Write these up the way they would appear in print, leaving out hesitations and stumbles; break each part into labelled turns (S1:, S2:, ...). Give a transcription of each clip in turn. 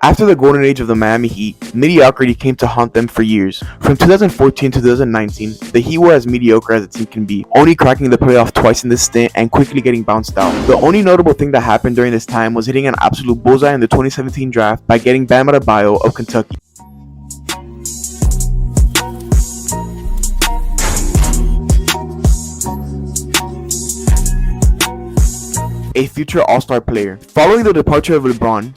S1: After the golden age of the Miami Heat, mediocrity came to haunt them for years. From 2014 to 2019, the Heat were as mediocre as a team can be, only cracking the playoff twice in this stint and quickly getting bounced out. The only notable thing that happened during this time was hitting an absolute bullseye in the 2017 draft by getting Bam Adebayo of Kentucky. A future all-star player. Following the departure of LeBron,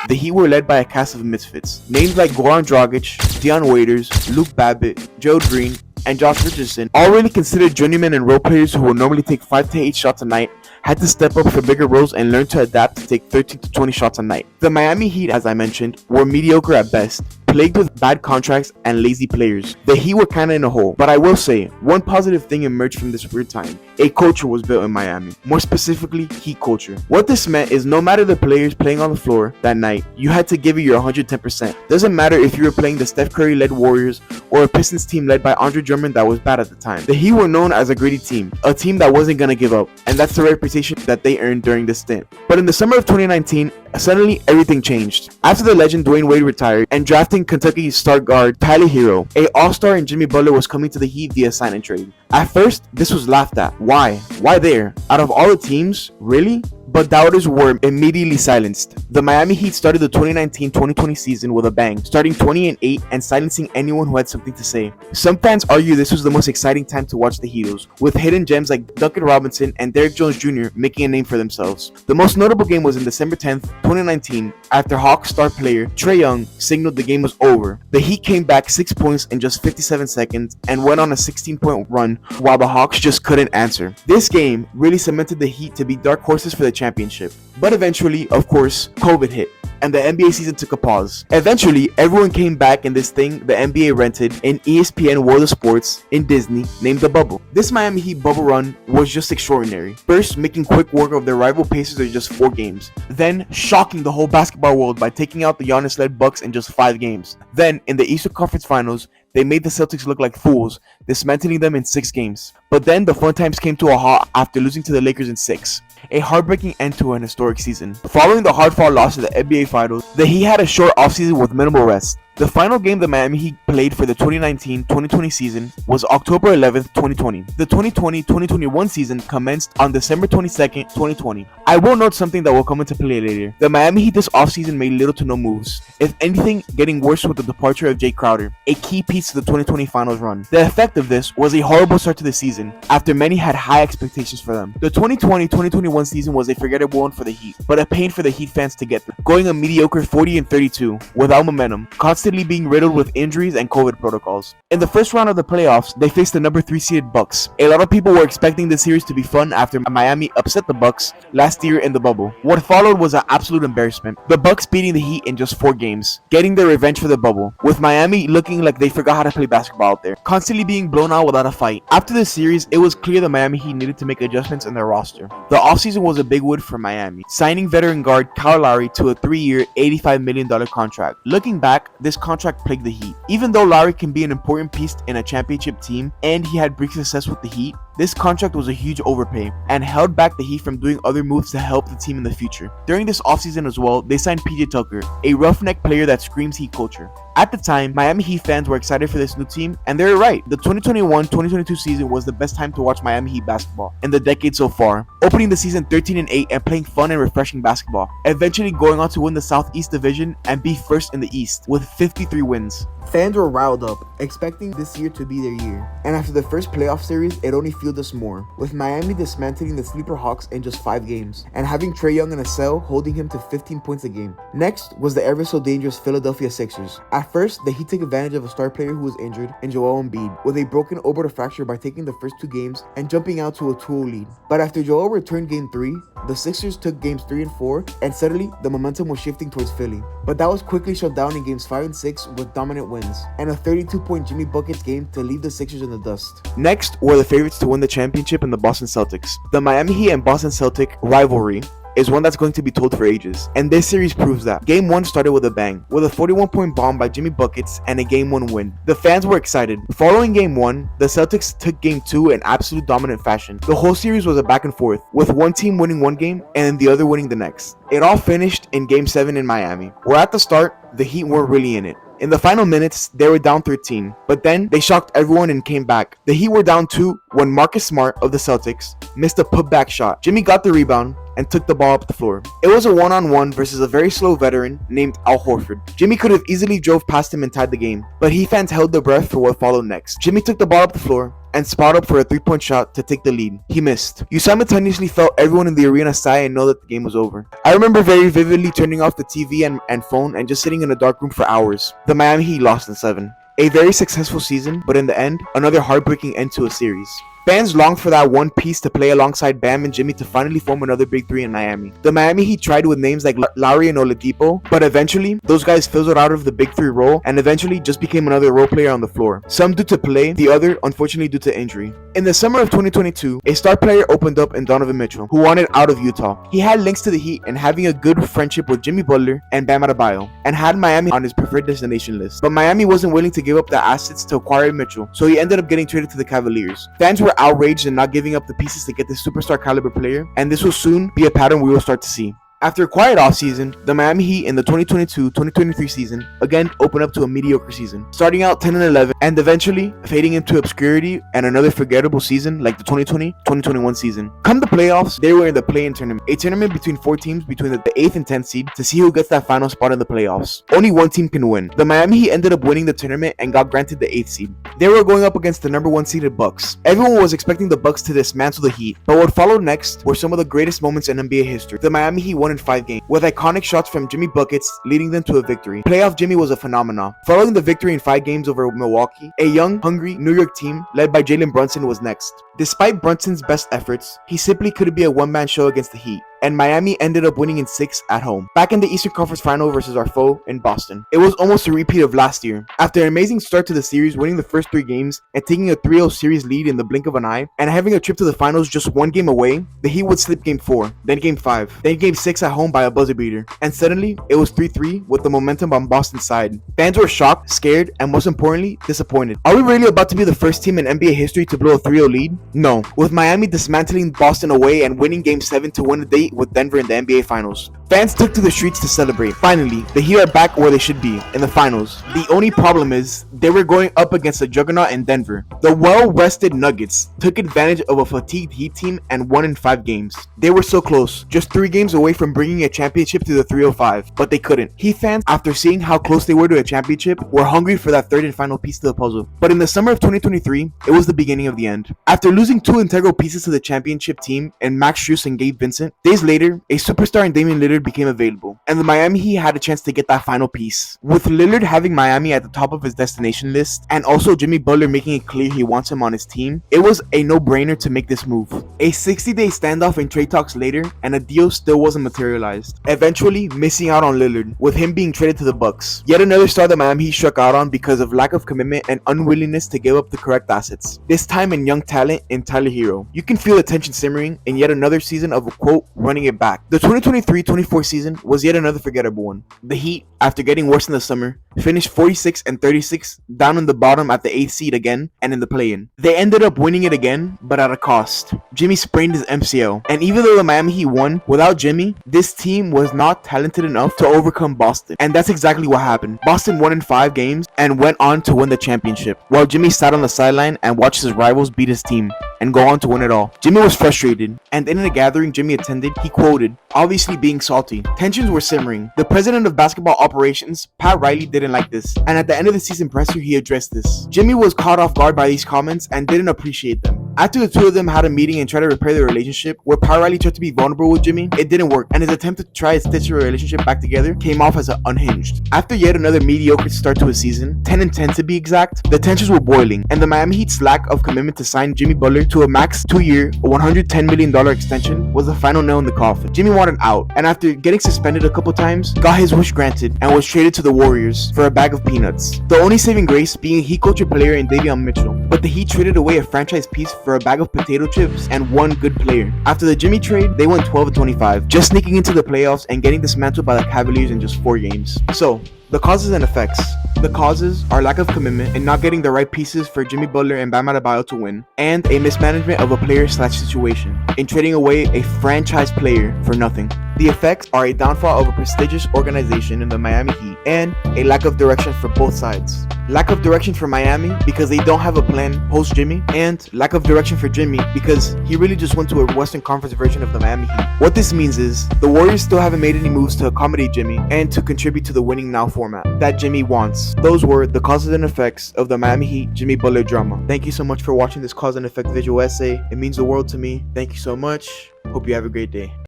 S1: the Heat were led by a cast of misfits. Names like Goran Dragic, Dion Waiters, Luke Babbitt, Joe Green, and Josh Richardson, all really considered journeymen and role players who would normally take 5 to 8 shots a night, had to step up for bigger roles and learn to adapt to take 13 to 20 shots a night. The Miami Heat, as I mentioned, were mediocre at best, plagued with bad contracts and lazy players. The Heat were kinda in a hole, but I will say, one positive thing emerged from this weird time. A culture was built in Miami, more specifically, Heat culture. What this meant is no matter the players playing on the floor that night, you had to give it your 110%. Doesn't matter if you were playing the Steph Curry-led Warriors or a Pistons team led by Andre Drummond that was bad at the time. The Heat were known as a gritty team, a team that wasn't gonna give up, and that's the reputation that they earned during this stint. But in the summer of 2019, suddenly everything changed. After the legend Dwayne Wade retired and drafting Kentucky's star guard Tyler Hero, a all-star in Jimmy Butler was coming to the Heat via sign and trade. At first, this was laughed at. Why? Why there? Out of all the teams? Really? But doubters were immediately silenced. The Miami Heat started the 2019-2020 season with a bang, starting 20-8 and silencing anyone who had something to say. Some fans argue this was the most exciting time to watch the Heatles, with hidden gems like Duncan Robinson and Derrick Jones Jr. making a name for themselves. The most notable game was in December 10th, 2019, after Hawks star player Trae Young signaled the game was over. The Heat came back 6 points in just 57 seconds and went on a 16-point run while the Hawks just couldn't answer. This game really cemented the Heat to be dark horses for the championship. But eventually, of course, COVID hit, and the NBA season took a pause. Eventually, everyone came back in this thing the NBA rented in ESPN World of Sports in Disney named The Bubble. This Miami Heat bubble run was just extraordinary. First, making quick work of their rival Pacers in just 4 games. Then, shocking the whole basketball world by taking out the Giannis-led Bucks in just 5 games. Then, in the Eastern Conference Finals, they made the Celtics look like fools, dismantling them in 6 games. But then the fun times came to a halt after losing to the Lakers in 6. A heartbreaking end to an historic season. Following the hard-fought loss to the NBA Finals, the Heat had a short offseason with minimal rest. The final game the Miami Heat played for the 2019-2020 season was October 11th, 2020. The 2020-2021 season commenced on December 22nd, 2020. I will note something that will come into play later. The Miami Heat this offseason made little to no moves, if anything getting worse with the departure of Jay Crowder, a key piece to the 2020 finals run. The effect of this was a horrible start to the season, after many had high expectations for them. The 2020-2021 season was a forgettable one for the Heat, but a pain for the Heat fans to get through, going a mediocre 40-32 without momentum, constantly being riddled with injuries and COVID protocols. In the first round of the playoffs, they faced the number 3 seeded Bucks. A lot of people were expecting this series to be fun after Miami upset the Bucks last year in the bubble. What followed was an absolute embarrassment. The Bucks beating the Heat in just 4 games, getting their revenge for the bubble, with Miami looking like they forgot how to play basketball out there, constantly being blown out without a fight. After this series, it was clear the Miami Heat needed to make adjustments in their roster. The offseason was a big wood for Miami, signing veteran guard Kyle Lowry to a 3-year, $85 million contract. Looking back, this contract plagued the Heat. Even though Lowry can be an important piece in a championship team, and he had brief success with the Heat, this contract was a huge overpay and held back the Heat from doing other moves to help the team in the future. During this offseason as well, they signed PJ Tucker, a roughneck player that screams Heat culture. At the time, Miami Heat fans were excited for this new team, and they were right. The 2021-2022 season was the best time to watch Miami Heat basketball in the decade so far, opening the season 13-8 and playing fun and refreshing basketball, eventually going on to win the Southeast Division and be first in the East with 53 wins. Fans were riled up, expecting this year to be their year. And after the first playoff series, it only fueled us more, with Miami dismantling the sleeper Hawks in just 5 games, and having Trae Young in a cell holding him to 15 points a game. Next was the ever so dangerous Philadelphia Sixers. At first, the Heat took advantage of a star player who was injured in Joel Embiid, with a broken orbital fracture by taking the first 2 games and jumping out to a 2-0 lead. But after Joel returned game 3, the Sixers took games 3 and 4, and suddenly the momentum was shifting towards Philly. But that was quickly shut down in games 5 and 6 with dominant wins, and a 32-point Jimmy Buckets game to leave the Sixers in the dust. Next were the favorites to win the championship in the Boston Celtics. The Miami Heat and Boston Celtic rivalry is one that's going to be told for ages, and this series proves that. Game 1 started with a bang, with a 41-point bomb by Jimmy Buckets and a Game 1 win. The fans were excited. Following Game 1, the Celtics took Game 2 in absolute dominant fashion. The whole series was a back and forth, with one team winning one game and the other winning the next. It all finished in Game 7 in Miami, where at the start, the Heat weren't really in it. In the final minutes, they were down 13, but then they shocked everyone and came back. The Heat were down 2 when Marcus Smart of the Celtics missed a putback shot. Jimmy got the rebound and took the ball up the floor. It was a one-on-one versus a very slow veteran named Al Horford. Jimmy could have easily drove past him and tied the game, but Heat fans held their breath for what followed next. Jimmy took the ball up the floor and spot up for a 3-point shot to take the lead. He missed. You simultaneously felt everyone in the arena sigh and know that the game was over. I remember very vividly turning off the TV and phone and just sitting in a dark room for hours. The Miami Heat lost in 7. A very successful season, but in the end, another heartbreaking end to a series. Fans longed for that one piece to play alongside Bam and Jimmy to finally form another big three in Miami. The Miami Heat tried with names like Lowry and Oladipo, but eventually, those guys fizzled out of the big three role and eventually just became another role player on the floor. Some due to play, the other unfortunately due to injury. In the summer of 2022, a star player opened up in Donovan Mitchell, who wanted out of Utah. He had links to the Heat and having a good friendship with Jimmy Butler and Bam Adebayo, and had Miami on his preferred destination list. But Miami wasn't willing to give up the assets to acquire Mitchell, so he ended up getting traded to the Cavaliers. Fans were outraged and not giving up the pieces to get this superstar caliber player, and this will soon be a pattern we will start to see. After a quiet offseason, the Miami Heat in the 2022-2023 season again opened up to a mediocre season, starting out 10-11 and eventually fading into obscurity and another forgettable season like the 2020-2021 season. Come the playoffs, they were in the play-in tournament, a tournament between 4 teams between the 8th and 10th seed to see who gets that final spot in the playoffs. Only one team can win. The Miami Heat ended up winning the tournament and got granted the 8th seed. They were going up against the number 1 seeded Bucks. Everyone was expecting the Bucks to dismantle the Heat, but what followed next were some of the greatest moments in NBA history. The Miami Heat won in 5 games, with iconic shots from Jimmy Buckets leading them to a victory. Playoff Jimmy was a phenomenon. Following the victory in 5 games over Milwaukee, a young, hungry New York team led by Jalen Brunson was next. Despite Brunson's best efforts, he simply couldn't be a one-man show against the Heat, and Miami ended up winning in 6 at home, back in the Eastern Conference Final versus our foe in Boston. It was almost a repeat of last year. After an amazing start to the series, winning the first 3 games and taking a 3-0 series lead in the blink of an eye, and having a trip to the finals just 1 game away, the Heat would slip Game 4, then Game 5, then Game 6 at home by a buzzer beater, and suddenly it was 3-3 with the momentum on Boston's side. Fans were shocked, scared, and most importantly, disappointed. Are we really about to be the first team in NBA history to blow a 3-0 lead? No, with Miami dismantling Boston away and winning Game 7 to win a date with Denver in the NBA Finals. Fans took to the streets to celebrate. Finally, the Heat are back where they should be, in the finals. The only problem is, they were going up against a juggernaut in Denver. The well-rested Nuggets took advantage of a fatigued Heat team and won in 5 games. They were so close, just 3 games away from bringing a championship to the 305, but they couldn't. Heat fans, after seeing how close they were to a championship, were hungry for that 3rd and final piece to the puzzle. But in the summer of 2023, it was the beginning of the end. After losing 2 integral pieces to the championship team in Max Strus and Gabe Vincent, days later, a superstar in Damian Lillard became available, and the Miami Heat had a chance to get that final piece. With Lillard having Miami at the top of his destination list, and also Jimmy Butler making it clear he wants him on his team, it was a no-brainer to make this move. A 60-day standoff and trade talks later, and a deal still wasn't materialized, eventually missing out on Lillard, with him being traded to the Bucks. Yet another star the Miami Heat struck out on because of lack of commitment and unwillingness to give up the correct assets. This time in young talent in Tyler Hero. You can feel the tension simmering in yet another season of, quote, running it back. The 2023-24 season was yet another forgettable one. The Heat, after getting worse in the summer, finished 46-36, down in the bottom at the 8th seed again and in the play-in. They ended up winning it again, but at a cost. Jimmy sprained his MCL, and even though the Miami Heat won, without Jimmy, this team was not talented enough to overcome Boston. And that's exactly what happened. Boston won in 5 games and went on to win the championship, while Jimmy sat on the sideline and watched his rivals beat his team and go on to win it all. Jimmy was frustrated, and in a gathering Jimmy attended, he quoted, obviously being salty. Tensions were simmering. The president of basketball operations, Pat Riley, didn't like this, and at the end of the season presser, he addressed this. Jimmy was caught off guard by these comments and didn't appreciate them. After the two of them had a meeting and tried to repair their relationship, where Pat Riley tried to be vulnerable with Jimmy, it didn't work, and his attempt to try to stitch their relationship back together came off as unhinged. After yet another mediocre start to a season, 10-10 to be exact, the tensions were boiling, and the Miami Heat's lack of commitment to sign Jimmy Butler to a max 2-year, $110 million extension was the final nail in the coffin. Jimmy wanted out, and after getting suspended a couple times, got his wish granted and was traded to the Warriors for a bag of peanuts. The only saving grace being a Heat culture player in Davion Mitchell, but the Heat traded away a franchise piece for a bag of potato chips and one good player. After the Jimmy trade, they went 12-25, just sneaking into the playoffs and getting dismantled by the Cavaliers in just 4 games. So, the causes and effects. The causes are lack of commitment and not getting the right pieces for Jimmy Butler and Bam Adebayo to win, and a mismanagement of a player/situation in trading away a franchise player for nothing. The effects are a downfall of a prestigious organization in the Miami Heat and a lack of direction for both sides. Lack of direction for Miami because they don't have a plan post Jimmy, and lack of direction for Jimmy because he really just went to a Western Conference version of the Miami Heat. What this means is the Warriors still haven't made any moves to accommodate Jimmy and to contribute to the winning now format that Jimmy wants. Those were the causes and effects of the Miami Heat Jimmy Butler drama. Thank you so much for watching this cause and effect visual essay. It means the world to me. Thank you so much. Hope you have a great day.